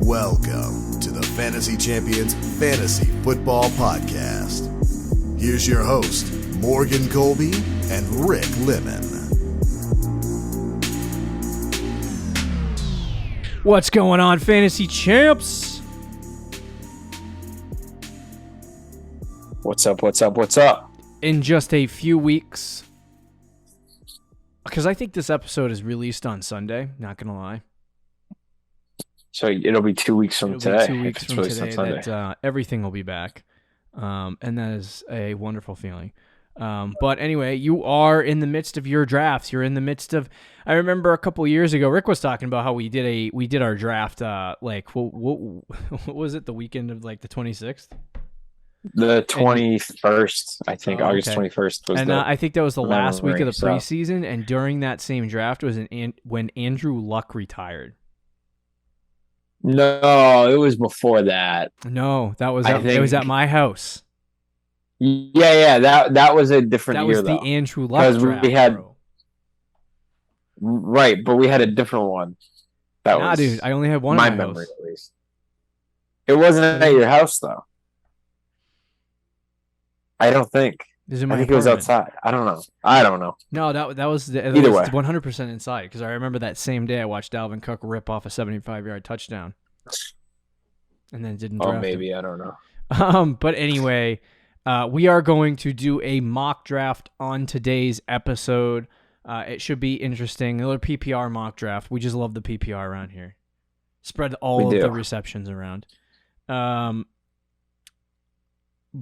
Welcome to the Fantasy Champions Fantasy Football Podcast. Here's your host, Morgan Colby and Rick Lemon. What's going on, Fantasy Champs? What's up? In just a few weeks, because I think this episode is released on Sunday, not going to lie. So it'll be 2 weeks from today. It'll be 2 weeks from today that everything will be back, and that is a wonderful feeling. But anyway, you are in the midst of your drafts. You're in the midst of. I remember a couple years ago, Rick was talking about how we did our draft. What was it? The weekend of like the 26th. The 21st, I think, August 21st was. And I think that was the last week of the preseason. So. And during that same draft was when Andrew Luck retired. No, it was before that. No, it was at my house. Yeah, that was a different year, though. That was the Andrew Luck draft, we had, bro. Right, but we had a different one. Dude, I only had one my at my memory, house. at least. It wasn't at your house, though. I don't think. I think it was outside. I don't know. No, that was Either way. 100% inside, because I remember that same day I watched Dalvin Cook rip off a 75-yard touchdown, and then didn't draft maybe him. I don't know. But anyway, we are going to do a mock draft on today's episode. It should be interesting. Another PPR mock draft. We just love the PPR around here. Spread all of the receptions around.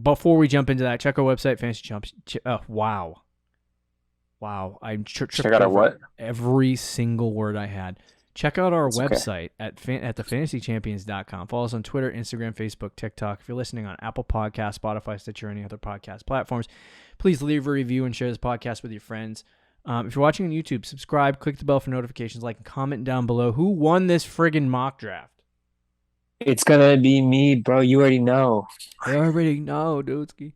Before we jump into that, check our website, Fantasy Champs. Wow. I'm check out our what? Every single word I had. Check out our website at thefantasychampions.com. Follow us on Twitter, Instagram, Facebook, TikTok. If you're listening on Apple Podcasts, Spotify, Stitcher, or any other podcast platforms, please leave a review and share this podcast with your friends. If you're watching on YouTube, subscribe, click the bell for notifications, like, and comment down below who won this friggin' mock draft. It's going to be me, bro. You already know. I already know, dudeski.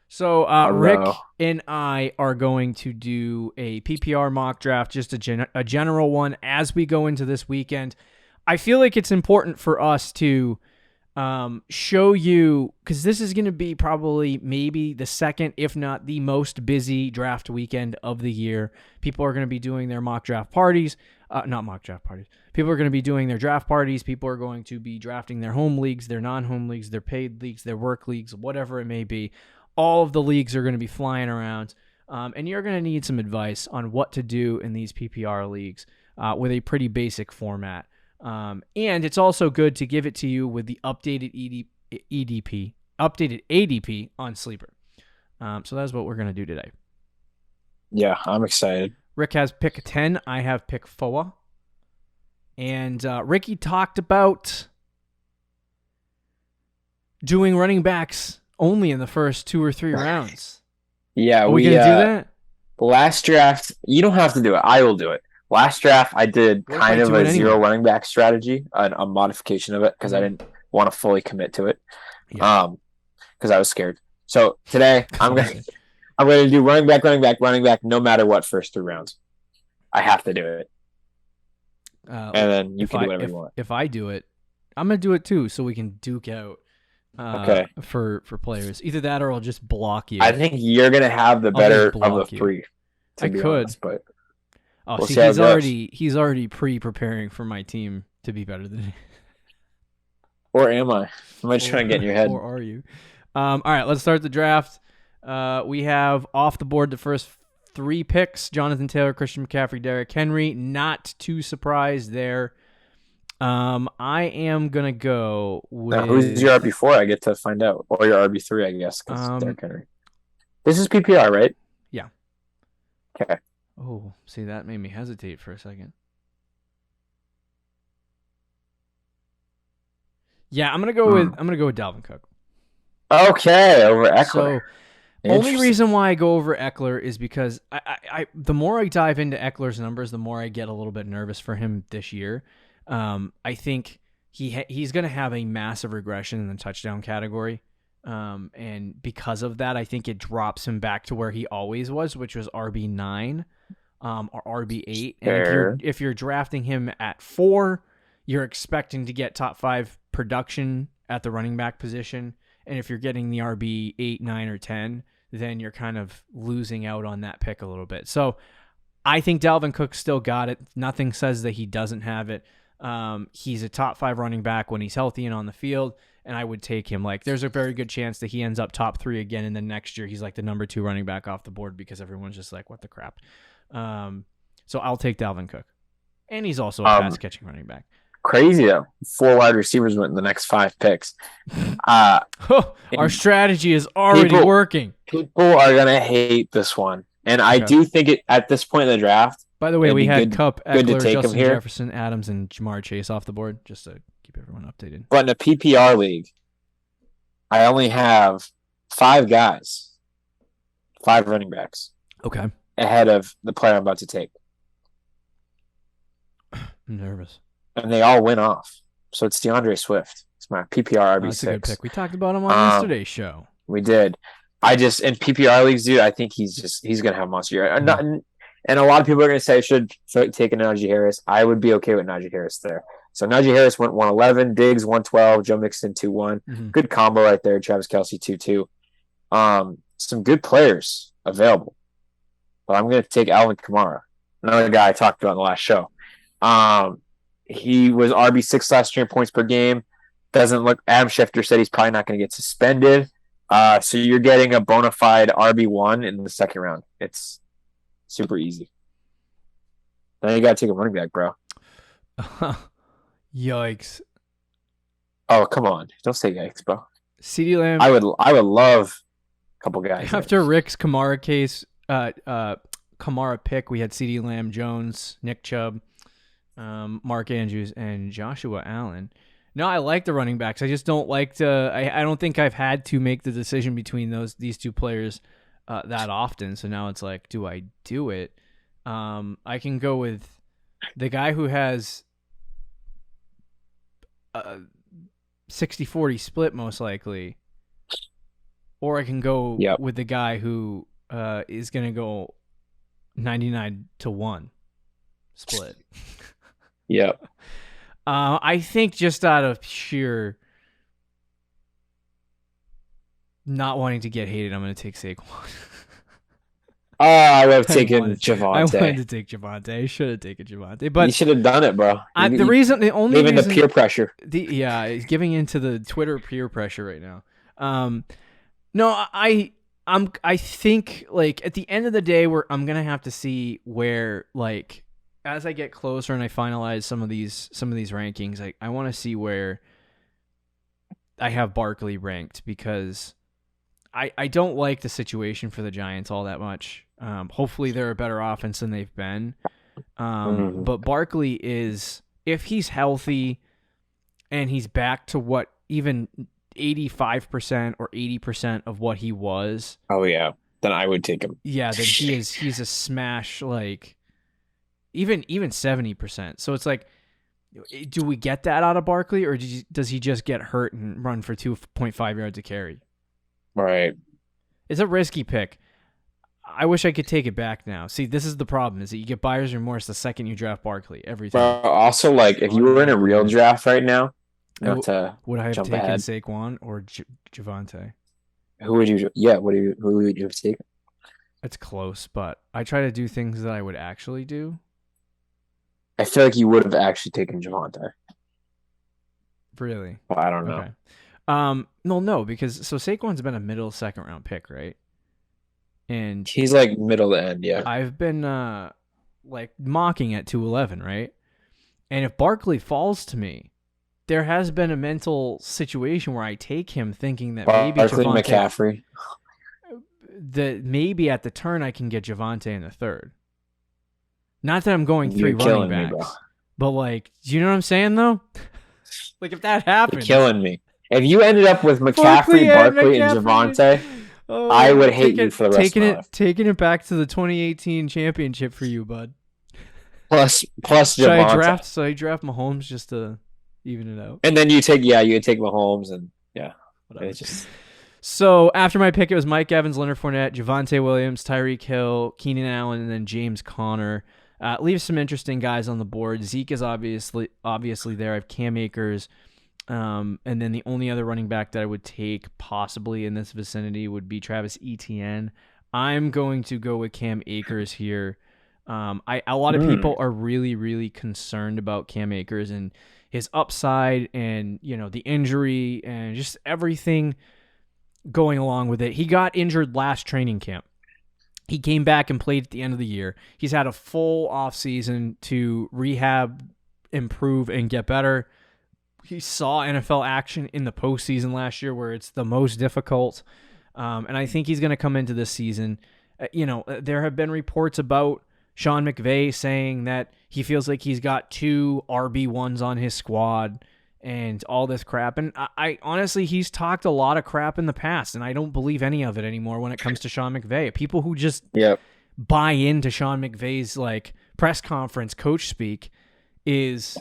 So Rick and I are going to do a PPR mock draft, just a general one as we go into this weekend. I feel like it's important for us to show you, because this is going to be probably maybe the second, if not the most busy draft weekend of the year. People are going to be doing their mock draft parties. Not mock draft parties. People are going to be doing their draft parties. People are going to be drafting their home leagues, their non-home leagues, their paid leagues, their work leagues, whatever it may be. All of the leagues are going to be flying around, and you're going to need some advice on what to do in these PPR leagues with a pretty basic format. And it's also good to give it to you with the updated updated ADP on Sleeper. So that's what we're going to do today. Yeah, I'm excited. Rick has pick 10. I have pick 4. And Ricky talked about doing running backs only in the first 2 or 3 rounds. Yeah, are we going to do that? Last draft, you don't have to do it. I will do it. Last draft, I did kind of a zero running back strategy, a modification of it, because I didn't want to fully commit to it, because I was scared. So today, I'm going to do running back, no matter what, first 3 rounds. I have to do it. And then you can do whatever you want. If I do it, I'm going to do it too, so we can duke out for players. Either that or I'll just block you. I think you're going to have the better of the 3. I could. Honest, but we'll see, he's already preparing for my team to be better than me. Or am I? Am I trying to get in your head? Or are you? All right, let's start the draft. We have off the board the first 3 picks: Jonathan Taylor, Christian McCaffrey, Derrick Henry. Not too surprised there. I am gonna go with. Now, who's your RB4? I get to find out, or your RB3, I guess, because Derrick Henry. This is PPR, right? Yeah. Okay. Oh, see, that made me hesitate for a second. Yeah, I'm gonna go with Dalvin Cook. Okay, over Eckler. So, only reason why I go over Eckler is because I the more I dive into Eckler's numbers, the more I get a little bit nervous for him this year. I think he's going to have a massive regression in the touchdown category. And because of that, I think it drops him back to where he always was, which was RB9 or RB8. And if you're drafting him at 4, you're expecting to get top 5 production at the running back position. And if you're getting the RB 8, 9, or 10, then you're kind of losing out on that pick a little bit. So I think Dalvin Cook still got it. Nothing says that he doesn't have it. He's a top 5 running back when he's healthy and on the field, and I would take him. Like, there's a very good chance that he ends up top 3 again, and then next year he's like the number 2 running back off the board because everyone's just like, what the crap? So I'll take Dalvin Cook. And he's also a pass-catching running back. Crazy, though. 4 wide receivers went in the next 5 picks. Our strategy is already working. People are going to hate this one. And I do think it at this point in the draft. By the way, we had Kupp, Eckler, Justin Jefferson, Adams, and Jamar Chase off the board, just to keep everyone updated. But in a PPR league, I only have 5 guys, 5 running backs. Okay. Ahead of the player I'm about to take. I'm nervous. And they all went off. So it's DeAndre Swift. It's my PPR RB6. That's a good pick. We talked about him on yesterday's show. We did. In PPR leagues, dude, I think he's going to have a monster year. And a lot of people are going to say I should take a Najee Harris. I would be okay with Najee Harris there. So Najee Harris went 111, Diggs 112, Joe Mixon 2-1. Mm-hmm. Good combo right there. Travis Kelce 2-2. Some good players available. But I'm going to take Alvin Kamara, another guy I talked about in the last show. He was RB6 last year in points per game. Doesn't look. Adam Schefter said he's probably not going to get suspended. So you're getting a bona fide RB1 in the second round. It's super easy. Now you got to take a running back, bro. Yikes. Oh, come on. Don't say yikes, bro. CeeDee Lamb. I would love a couple guys. After Rick's Kamara Kamara pick, we had CeeDee Lamb, Jones, Nick Chubb, Mark Andrews, and Joshua Allen. No, I like the running backs. I just don't like to. I don't think I've had to make the decision between these 2 players that often. So now it's like, do I do it? I can go with the guy who has a 60-40 split most likely, or I can go with the guy who is going to go 99-1 split. Yep. I think just out of sheer not wanting to get hated, I'm going to take Saquon. I would have taken Javonte. I wanted to take Javonte. I should have taken Javonte, but you should have done it, bro. The peer pressure. Giving into the Twitter peer pressure right now. No, I think like at the end of the day, I'm gonna have to see where like as I get closer and I finalize some of these rankings, I want to see where I have Barkley ranked because I don't like the situation for the Giants all that much. Hopefully they're a better offense than they've been. But Barkley is, if he's healthy and he's back to what even 85% or 80% of what he was. Oh yeah. Then I would take him. Yeah, then he's a smash, like even 70%. So it's like, do we get that out of Barkley, or does he just get hurt and run for 2.5 yards a carry? Right. It's a risky pick. I wish I could take it back now. See, this is the problem, is that you get buyer's remorse the second you draft Barkley every time. Also, like, if you were in a real draft right now, would I have taken Saquon or Javonte? Who would you? Yeah, who would you have taken? It's close, but I try to do things that I would actually do. I feel like you would have actually taken Javonte. Really? Well, I don't know. Okay. No, because Saquon's been a middle second round pick, right? And he's like middle to end, yeah. I've been like mocking at 211, right? And if Barkley falls to me, there has been a mental situation where I take him thinking that maybe Barkley McCaffrey. That maybe at the turn I can get Javonte in the third. Not that I'm going 3 running backs, but like, do you know what I'm saying though? Like if that happens, you're killing me. If you ended up with McCaffrey, Barkley, and Javonte, I would hate you for the rest of my life. Taking it back to the 2018 championship for you, bud. Plus Javonte. Should I draft Mahomes just to even it out? And then you take Mahomes and whatever. So after my pick, it was Mike Evans, Leonard Fournette, Javonte Williams, Tyreek Hill, Keenan Allen, and then James Conner. Leaves some interesting guys on the board. Zeke is obviously there. I have Cam Akers. And then the only other running back that I would take possibly in this vicinity would be Travis Etienne. I'm going to go with Cam Akers here. A lot of people are really, really concerned about Cam Akers and his upside and, the injury and just everything going along with it. He got injured last training camp. He came back and played at the end of the year. He's had a full offseason to rehab, improve, and get better. He saw NFL action in the postseason last year where it's the most difficult. And I think he's going to come into this season. There have been reports about Sean McVay saying that he feels like he's got 2 RB1s on his squad and all this crap. And I honestly, he's talked a lot of crap in the past, and I don't believe any of it anymore when it comes to Sean McVay. People who just buy into Sean McVay's press conference coach speak is...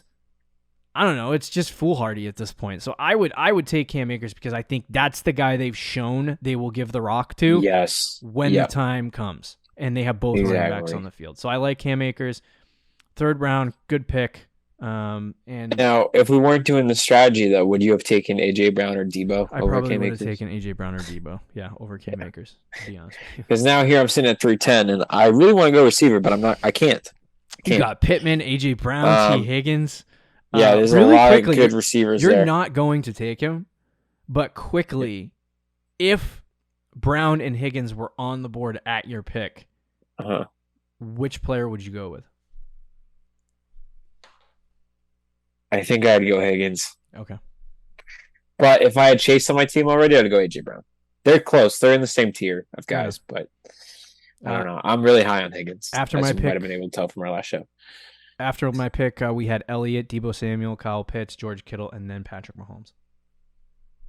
I don't know. It's just foolhardy at this point. So I would take Cam Akers because I think that's the guy they've shown they will give the rock to when the time comes. And they have both running backs on the field. So I like Cam Akers. 3rd round, good pick. And now, if we weren't doing the strategy, though, would you have taken A.J. Brown or Debo I over probably Cam would Akers? have taken A.J. Brown or Debo. Yeah, over Cam Akers, to be honest with you. Because now here I'm sitting at 310, and I really want to go receiver, but I can't. You got Pittman, A.J. Brown, T. Higgins. Yeah, there's really a lot quickly, of good receivers You're there. not going to take him, but quickly, if Brown and Higgins were on the board at your pick, which player would you go with? I think I'd go Higgins. Okay. But if I had Chase on my team already, I'd go A.J. Brown. They're close. They're in the same tier of guys, but I don't know. I'm really high on Higgins. After as my you pick, might have been able to tell from our last show. After my pick, we had Elliott, Deebo Samuel, Kyle Pitts, George Kittle, and then Patrick Mahomes.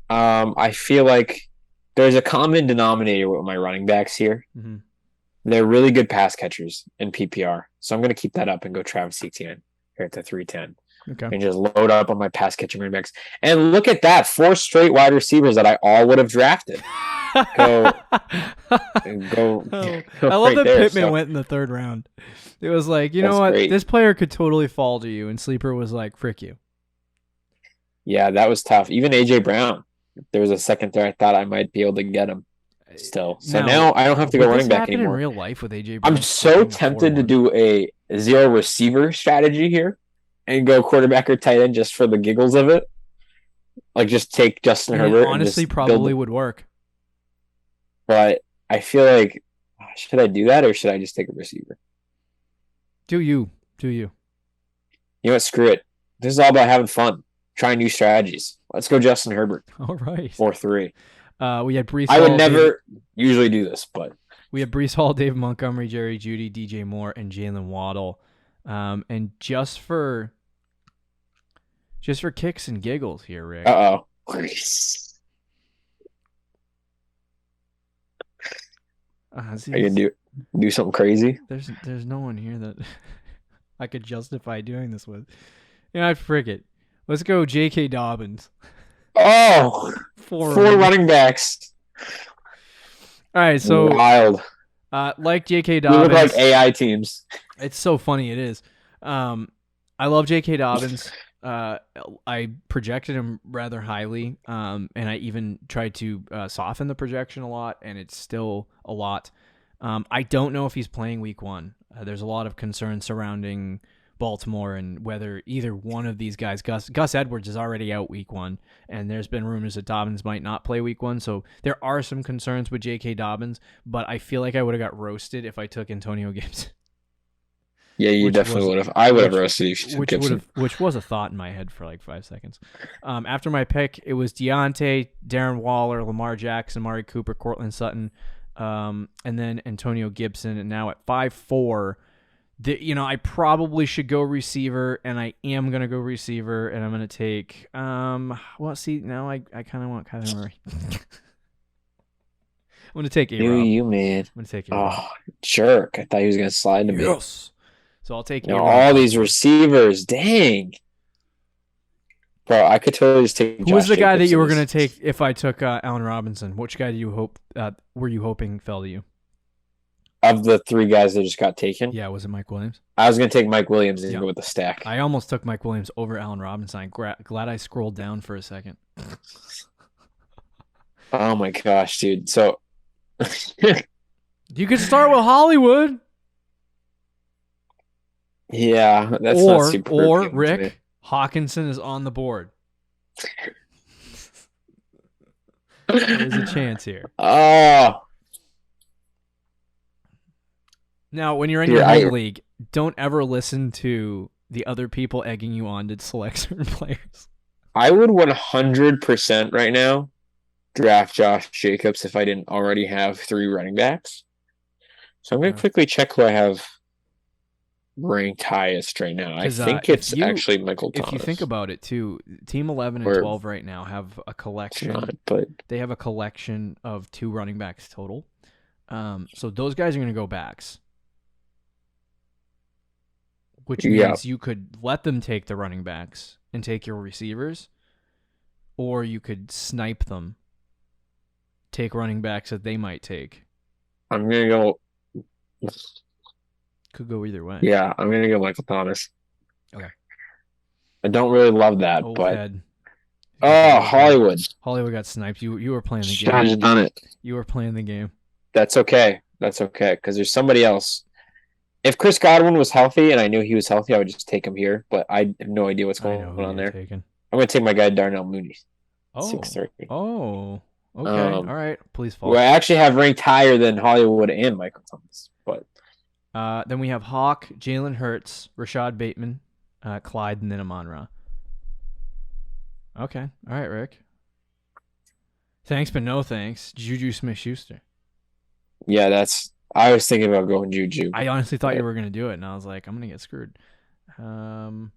I feel like there's a common denominator with my running backs here. Mm-hmm. They're really good pass catchers in PPR. So I'm going to keep that up and go Travis Etienne here at the 310. Okay. And just load up on my pass catching running backs. And look at that. 4 straight wide receivers that I all would have drafted. Go. I love that Pittman went in the 3rd round. It was like, you know what? Great. This player could totally fall to you. And Sleeper was like, frick you. Yeah, that was tough. Even A.J. Brown. There was a second there I thought I might be able to get him still. So now I don't have to go running back anymore. In real life with A.J. Brown? I'm so tempted to do a 0 receiver strategy here and go quarterback or tight end just for the giggles of it. Like just take Justin Herbert. Honestly, probably would work. But I feel like, should I do that or should I just take a receiver? Do you. You know what? Screw it. This is all about having fun. Trying new strategies. Let's go Justin Herbert. All right. 4-3. We had Breece I would never usually do this, but. We had Breece Hall, David Montgomery, Jerry Jeudy, DJ Moore, and Jalen Waddle. And just for kicks and giggles here, Rick. Uh-oh. Are you gonna do something crazy? There's no one here that I could justify doing this with. Yeah, I'd frick it. Let's go J.K. Dobbins. Oh, 4 running backs. All right, so wild. Like J.K. Dobbins. We look like AI teams. It's so funny. It is. I love J.K. Dobbins. I projected him rather highly, and I even tried to soften the projection a lot, and it's still a lot. I don't know if he's playing week 1. There's a lot of concern surrounding Baltimore and whether either one of these guys, Gus Edwards is already out week 1, and there's been rumors that Dobbins might not play week 1, so there are some concerns with J.K. Dobbins, but I feel like I would have got roasted if I took Antonio Gibson. Yeah, you definitely would have. I would have roasted you, Gibson. Which was a thought in my head for like 5 seconds. After my pick, it was Deontay, Darren Waller, Lamar Jackson, Amari Cooper, Cortland Sutton, and then Antonio Gibson. And now at 5-4, I probably should go receiver, and I am going to go receiver, and I'm going to take now I kind of want Kyler Murray. I'm going to take A-Rob. You man. I'm going to take A-Rob. Oh, jerk. I thought he was going to slide to me. Yes. So I'll take all these receivers. Dang. Bro, I could totally just take Who was the guy that you were going to take if I took Allen Robinson? Which guy were you hoping fell to you? Of the three guys that just got taken? Yeah, was it Mike Williams? I was going to take Mike Williams and go with the stack. I almost took Mike Williams over Allen Robinson. Glad I scrolled down for a second. Oh my gosh, dude. So you could start with Hollywood. Yeah, that's not super. Or Rick Hawkinson is on the board. There's a chance here. Oh. Now, when you're in your home league, don't ever listen to the other people egging you on to select certain players. I would 100% right now draft Josh Jacobs if I didn't already have 3 running backs. So I'm going to quickly check who I have ranked highest right now. I think it's actually Michael Thomas. If you think about it, too, Team 11 and 12 right now have a collection. They have a collection of 2 running backs total. So those guys are going to go backs. Which means you could let them take the running backs and take your receivers, or you could snipe them, take running backs that they might take. I'm going to go... Could go either way. Yeah, I'm going to go Michael Thomas. Okay. I don't really love that, Hollywood. Hollywood got sniped. You were playing the game. I just done it. You were playing the game. That's okay, because there's somebody else. If Chris Godwin was healthy and I knew he was healthy, I would just take him here, but I have no idea what's going on there. I'm going to take my guy Darnell Mooney. 630. Oh, okay. All right. Please follow. Well, I actually have ranked higher than Hollywood and Michael Thomas, but... then we have Hawk, Jalen Hurts, Rashad Bateman, Clyde, and then Amon-Ra. Okay. All right, Rick. Thanks, but no thanks. Juju Smith-Schuster. Yeah, I was thinking about going Juju. I honestly thought you were going to do it, and I was like, I'm going to get screwed.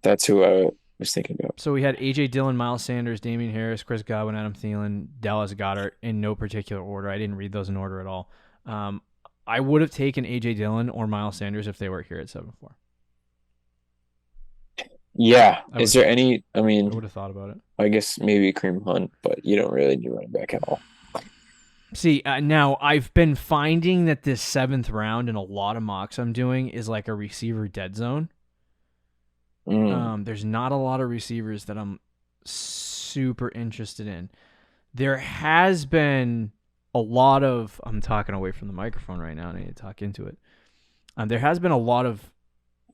That's who I was thinking about. So we had A.J. Dillon, Miles Sanders, Damian Harris, Chris Godwin, Adam Thielen, Dallas Goedert in no particular order. I didn't read those in order at all. I would have taken A.J. Dillon or Miles Sanders if they were here at 7-4. Yeah. Is there any... I mean... I would have thought about it. I guess maybe Kareem Hunt, but you don't really need running back at all. See, now I've been finding that this 7th round in a lot of mocks I'm doing is like a receiver dead zone. There's not a lot of receivers that I'm super interested in. There has been a lot of... I'm talking away from the microphone right now. I need to talk into it. There has been a lot of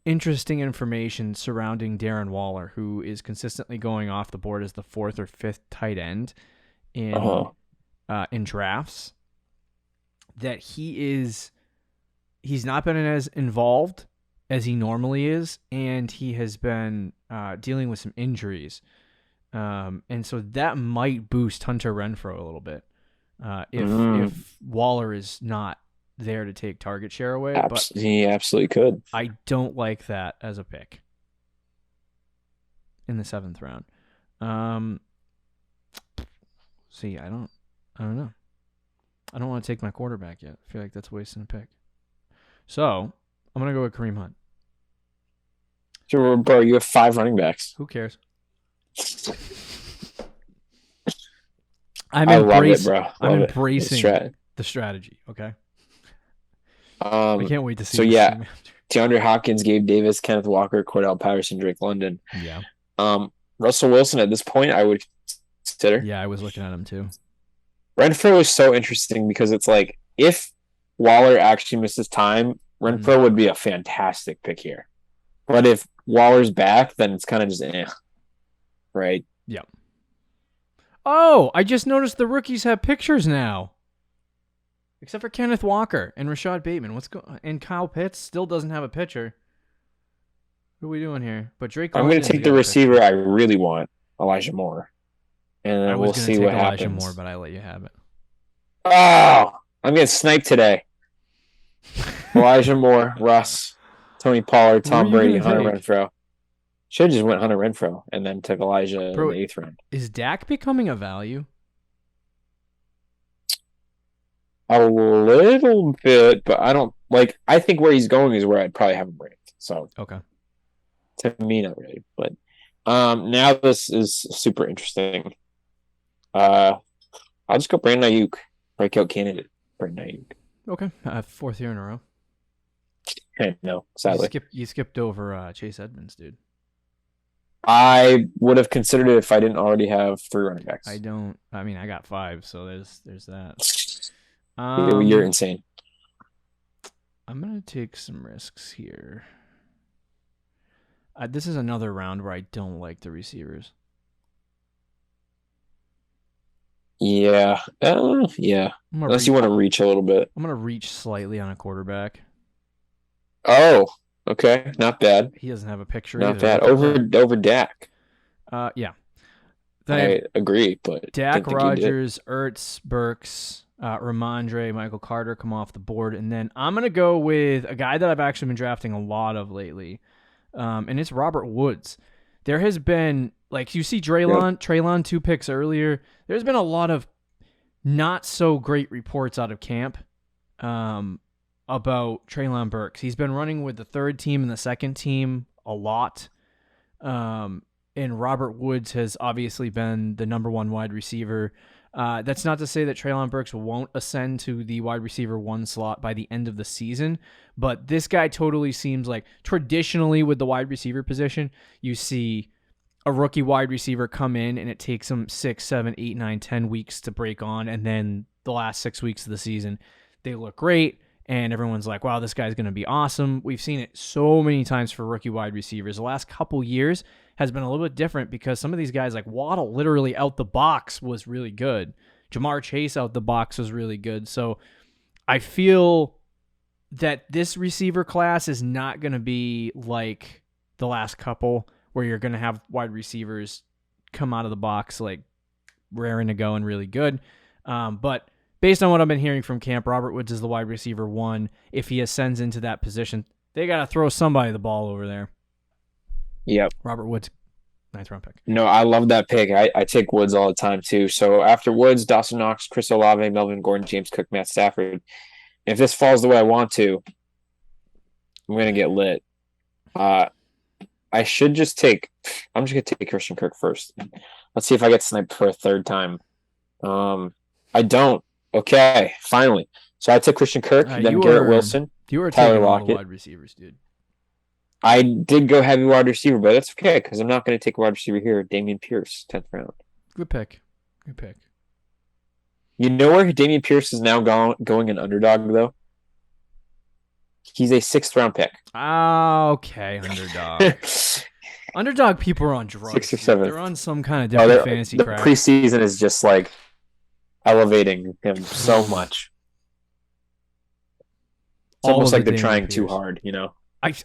interesting information surrounding Darren Waller, who is consistently going off the board as the 4th or 5th tight end in drafts. That he's not been as involved as he normally is, and he has been dealing with some injuries. And so that might boost Hunter Renfrow a little bit if Waller is not there to take target share away. But he absolutely could. I don't like that as a pick in the 7th round. See, I don't know. I don't want to take my quarterback yet. I feel like that's wasting a pick. So I'm gonna go with Kareem Hunt. Sure, bro. You have 5 running backs. Who cares? I'm embracing the strategy. Okay. I can't wait to see. So yeah, DeAndre Hopkins, Gabe Davis, Kenneth Walker, Cordell Patterson, Drake London. Yeah. Russell Wilson at this point, I would consider. Yeah, I was looking at him too. Renfrow is so interesting because it's like if Waller actually misses time, Renfrow would be a fantastic pick here. But if Waller's back, then it's kind of just right? Yeah. Oh, I just noticed the rookies have pictures now. Except for Kenneth Walker and Rashad Bateman. And Kyle Pitts still doesn't have a picture. What are we doing here? But Drake. I'm going to take the receiver I really want, Elijah Moore, and then we'll see what happens. Elijah Moore, but I let you have it. Oh, I'm getting sniped today. Elijah Moore, Russ, Tony Pollard, Tom Brady, Hunter Renfrow. Should have just went Hunter Renfrow and then took Elijah in the 8th round. Is Dak becoming a value? A little bit, but I don't like. I think where he's going is where I'd probably have him ranked. So okay, to me, not really. But now this is super interesting. I'll just go Brandon Ayuk, breakout candidate. Brandon Ayuk. Okay, 4th year in a row. No, sadly. You skipped over Chase Edmonds, dude. I would have considered it if I didn't already have 3 running backs. I got 5, so there's that. You're insane. I'm gonna take some risks here. This is another round where I don't like the receivers. Yeah. Yeah. Unless you want to reach a little bit. I'm gonna reach slightly on a quarterback. Oh, okay. Not bad. He doesn't have a picture. Not bad. Over Dak. Yeah. I agree, but Dak, Rodgers, Ertz, Burks, Ramondre, Michael Carter come off the board, and then I'm gonna go with a guy that I've actually been drafting a lot of lately, and it's Robert Woods. There has been, like, you see Treylon 2 picks earlier. There's been a lot of not so great reports out of camp about Treylon Burks. He's been running with the 3rd team and the 2nd team a lot. And Robert Woods has obviously been the number 1 wide receiver. That's not to say that Treylon Burks won't ascend to the wide receiver 1 slot by the end of the season, but this guy totally seems like, traditionally with the wide receiver position, you see a rookie wide receiver come in and it takes him 6, 7, 8, 9, 10 weeks to break on, and then the last 6 weeks of the season, they look great, and everyone's like, wow, this guy's going to be awesome. We've seen it so many times for rookie wide receivers. The last couple years has been a little bit different because some of these guys, like Waddle, literally out the box was really good. Jamar Chase out the box was really good. So I feel that this receiver class is not going to be like the last couple where you're going to have wide receivers come out of the box like raring to go and really good. But based on what I've been hearing from camp, Robert Woods is the wide receiver 1. If he ascends into that position, they got to throw somebody the ball over there. Yep. Robert Woods, 9th round pick. No, I love that pick. I take Woods all the time too. So after Woods, Dawson Knox, Chris Olave, Melvin Gordon, James Cook, Matt Stafford. If this falls the way I want to, I'm going to get lit. I'm just going to take Christian Kirk first. Let's see if I get sniped for a 3rd time. I don't. Okay, finally. So I took Christian Kirk, then Garrett Wilson. You were Tyler taking all Lockett. the wide receivers, dude. I did go heavy wide receiver, but that's okay because I'm not going to take a wide receiver here. Dameon Pierce, 10th round. Good pick. You know where Dameon Pierce is now going an underdog, though? He's a 6th round pick. Okay, underdog. Underdog people are on drugs. 6th or 7th. They're on some kind of different fantasy crap. The preseason is just like elevating him so much. It's almost like they're trying too hard, you know?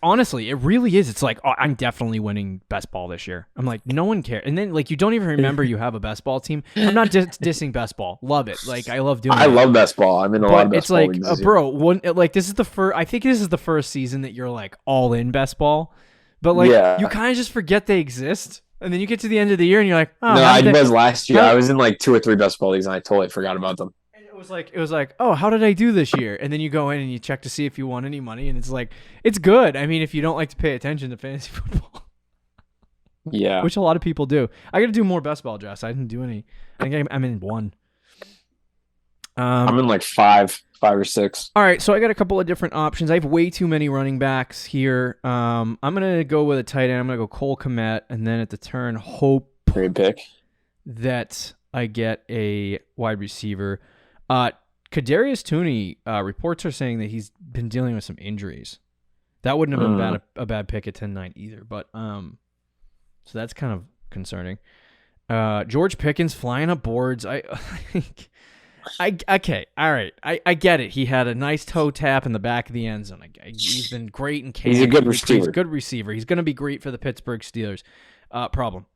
Honestly, it really is. It's like, oh, I'm definitely winning best ball this year. I'm like, no one cares. And then, like, you don't even remember you have a best ball team. I'm not dissing best ball. Love it. Like, I love doing it. I love best ball. I'm in a lot of best ball. It's like, bro, this is the first, I think this is the first season that you're, like, all in best ball. But, like, you kind of just forget they exist. And then you get to the end of the year and you're like, oh. No, I was last year. I was in, like, 2 or 3 best ball leagues and I totally forgot about them. It was like, oh, how did I do this year? And then you go in and you check to see if you won any money, and it's like, it's good. I mean, if you don't like to pay attention to fantasy football, yeah, which a lot of people do. I got to do more best ball drafts. I didn't do any. I think I'm in 1. I'm in like 5 or 6. All right, so I got a couple of different options. I have way too many running backs here. I'm gonna go with a tight end. I'm gonna go Cole Kmet, and then at the turn, hope great pick that I get a wide receiver. Kadarius Toney, reports are saying that he's been dealing with some injuries. That wouldn't have been a bad pick at 10-9 either, but so that's kind of concerning. George Pickens flying up boards. Okay, all right. I get it. He had a nice toe tap in the back of the end zone. He's been great in camp. He's a good receiver. He's a good receiver. He's going to be great for the Pittsburgh Steelers. Problem.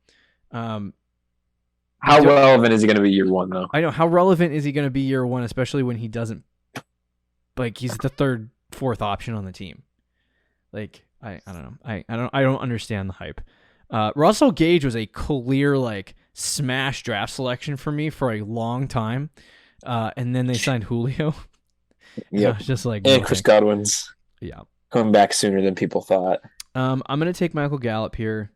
How relevant is he going to be year 1, though? I know. How relevant is he going to be year 1, especially when he doesn't, like, he's the 3rd, 4th option on the team. Like, I don't know. I don't understand the hype. Russell Gage was a clear, like, smash draft selection for me for a long time. And then they signed Julio. Yeah. Just like, and Chris Godwin's coming back sooner than people thought. I'm going to take Michael Gallup here.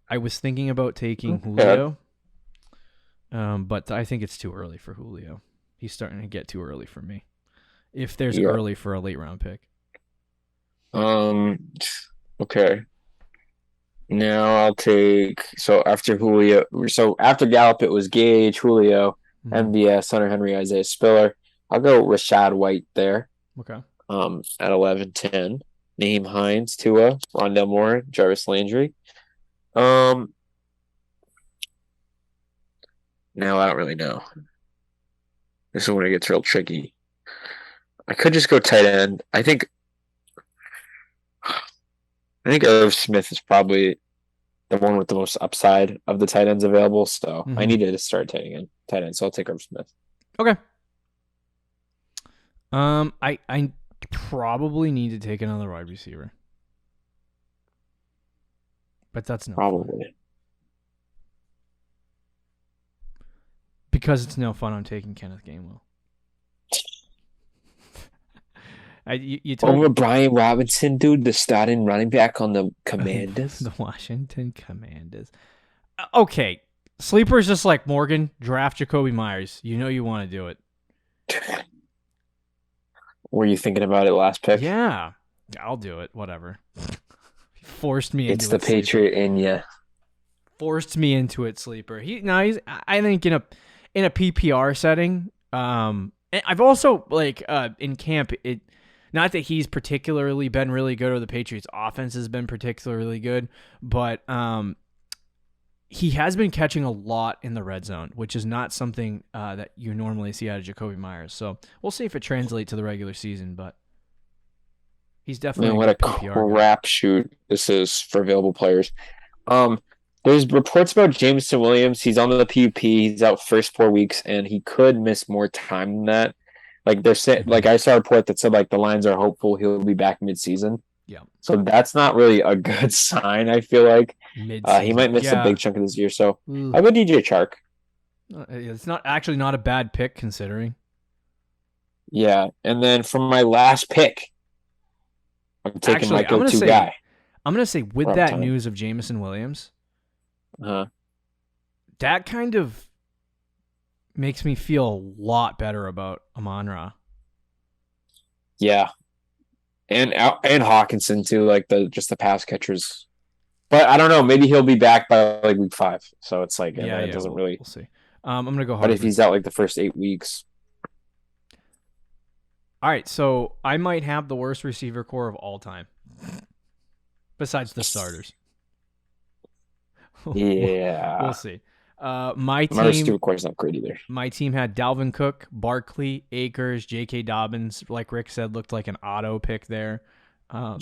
I was thinking about taking Julio. But I think it's too early for Julio. He's starting to get too early for me. If there's early for a late round pick. Okay. Now I'll take after Julio. So after Gallup, it was Gage, Julio, MVS, Hunter Henry, Isaiah Spiller. I'll go Rashad White there. Okay. At 11-10. Naeem Hines, Tua, Rondell Moore, Jarvis Landry. Now I don't really know. This is when it gets real tricky. I could just go tight end. I think Irv Smith is probably the one with the most upside of the tight ends available. So I needed to start tight end. So I'll take Irv Smith. Okay. I probably need to take another wide receiver, but that's no probably fun. Because it's no fun. I'm taking Kenneth Gainwell. You told over Brian Robinson, dude, the starting running back on the Commanders. The Washington Commanders. Okay. Sleeper's just like Morgan, draft Jacoby Myers. You know you want to do it. Were you thinking about it last pick? Yeah. I'll do it. Whatever. Forced me into it. It's the Patriot in you. Forced me into it, Sleeper. He's I think in a PPR setting, and I've also in camp not that he's particularly been really good or the Patriots offense has been particularly good, but he has been catching a lot in the red zone, which is not something that you normally see out of Jacoby Myers. So we'll see if it translates to the regular season, but he's definitely what a crapshoot this is for available players. There's reports about Jameson Williams. He's on the PUP. He's out first 4 weeks, and he could miss more time than that. Like they're saying, I saw a report that said the Lions are hopeful he'll be back mid-season. Yeah. So that's not really a good sign. I feel like he might miss a big chunk of this year. So I go DJ Chark. It's not a bad pick considering. Yeah, and then from my last pick, I'm taking my go-to guy. I'm gonna say with that news of Jameson Williams, that kind of makes me feel a lot better about Amon-Ra. Yeah. And Hawkinson too, the pass catchers. But I don't know, maybe he'll be back by week 5. So it's it doesn't really. We'll see. I'm gonna go. But if he's out the first 8 weeks. All right, so I might have the worst receiver core of all time, besides the starters. Yeah, we'll see. My receiver core is not great either. My team had Dalvin Cook, Barkley, Akers, J.K. Dobbins. Like Rick said, looked like an auto pick there. I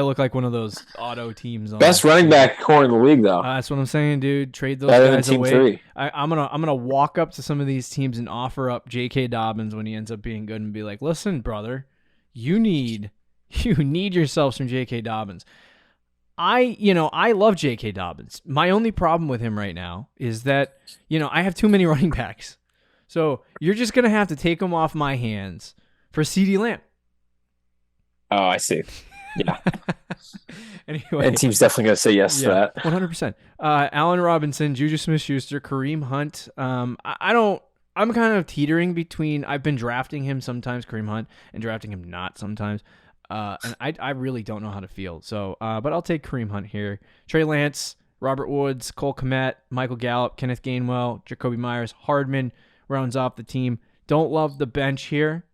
look like one of those auto teams. Best running back core in the league, though. That's what I'm saying, dude. Trade those better guys than away. Team 3. I'm gonna walk up to some of these teams and offer up J.K. Dobbins when he ends up being good and be like, "Listen, brother, you need yourself some J.K. Dobbins." I love J.K. Dobbins. My only problem with him right now is that I have too many running backs, so you're just gonna have to take him off my hands for CeeDee Lamb. Oh, I see. Yeah. Anyway, and team's definitely going to say yes to that. 100%. Allen Robinson, Juju Smith-Schuster, Kareem Hunt. I'm kind of teetering between. I've been drafting him sometimes, Kareem Hunt, and drafting him not sometimes. And I really don't know how to feel. So, but I'll take Kareem Hunt here. Trey Lance, Robert Woods, Cole Kmet, Michael Gallup, Kenneth Gainwell, Jacoby Myers, Hardman rounds off the team. Don't love the bench here.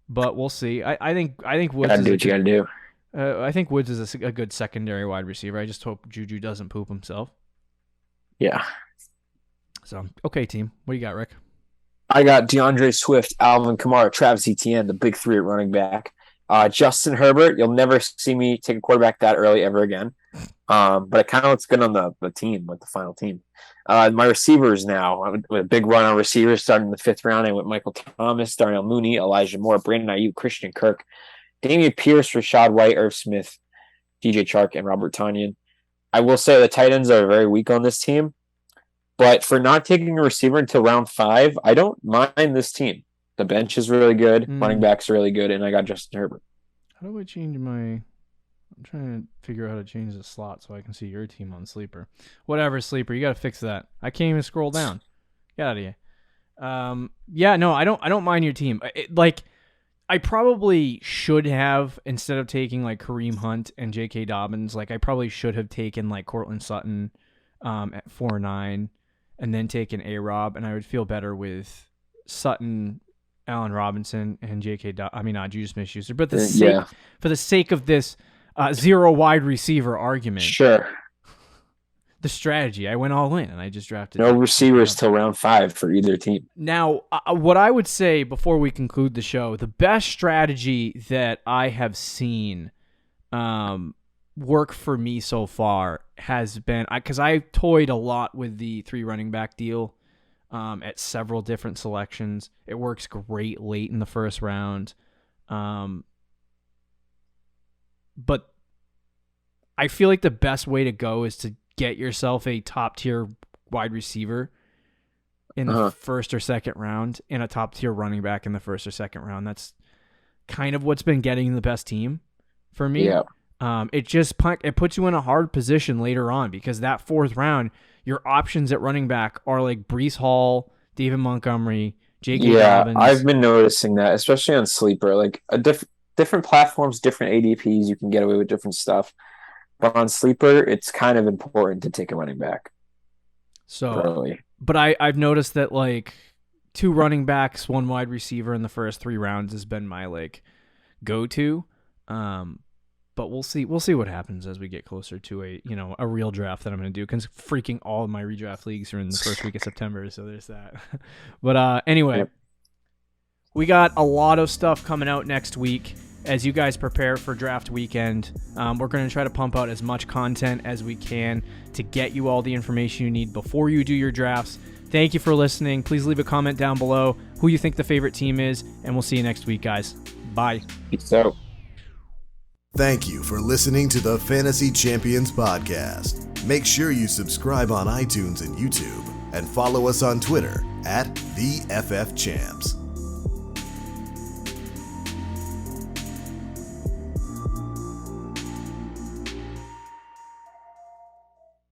But we'll see. I think Woods gotta do what you gotta do. I think Woods is a good secondary wide receiver. I just hope Juju doesn't poop himself. Yeah. So okay, team. What do you got, Rick? I got DeAndre Swift, Alvin Kamara, Travis Etienne, the big 3 at running back. Justin Herbert. You'll never see me take a quarterback that early ever again. But it kind of looks good on the team with the final team. My receivers now, with a big run on receivers starting in the 5th round. I went Michael Thomas, Darnell Mooney, Elijah Moore, Brandon Ayuk, Christian Kirk, Damian Pierce, Rashad White, Irv Smith, DJ Chark, and Robert Tonyan. I will say the tight ends are very weak on this team, but for not taking a receiver until round 5, I don't mind this team. The bench is really good, running backs are really good, and I got Justin Herbert. How do I change my... I'm trying to figure out how to change the slot so I can see your team on Sleeper. Whatever, Sleeper, you got to fix that. I can't even scroll down. Get out of here. I don't mind your team. I probably should have, instead of taking like Kareem Hunt and J.K. Dobbins, like I probably should have taken like Cortland Sutton at 4-9 and then taken A-Rob, and I would feel better with Sutton, Allen Robinson, and J.K. Juju Smith-Schuster. But for the sake of this zero wide receiver argument, sure. The strategy, I went all in and I just drafted no receivers till round 5 for either team. Now, what I would say before we conclude the show, the best strategy that I have seen work for me so far has been, because I toyed a lot with the 3 running back deal at several different selections. It works great late in the first round. But I feel like the best way to go is to get yourself a top-tier wide receiver in the first or second round and a top-tier running back in the first or second round. That's kind of what's been getting the best team for me. Yeah. It puts you in a hard position later on, because that 4th round, your options at running back are like Breece Hall, David Montgomery, J.K. Dobbins. I've been noticing that, especially on Sleeper. Like different platforms, different ADPs, you can get away with different stuff. But on Sleeper, it's kind of important to take a running back. So, early. But I've noticed that like 2 running backs, 1 wide receiver in the first 3 rounds has been my like go-to. But we'll see what happens as we get closer to a real draft that I'm going to do, because freaking all of my redraft leagues are in the first week of September, so there's that. But anyway, we got a lot of stuff coming out next week. As you guys prepare for draft weekend, we're going to try to pump out as much content as we can to get you all the information you need before you do your drafts. Thank you for listening. Please leave a comment down below who you think the favorite team is, and we'll see you next week, guys. Bye. Peace out. Thank you for listening to the Fantasy Champions Podcast. Make sure you subscribe on iTunes and YouTube, and follow us on Twitter @TheFFChamps.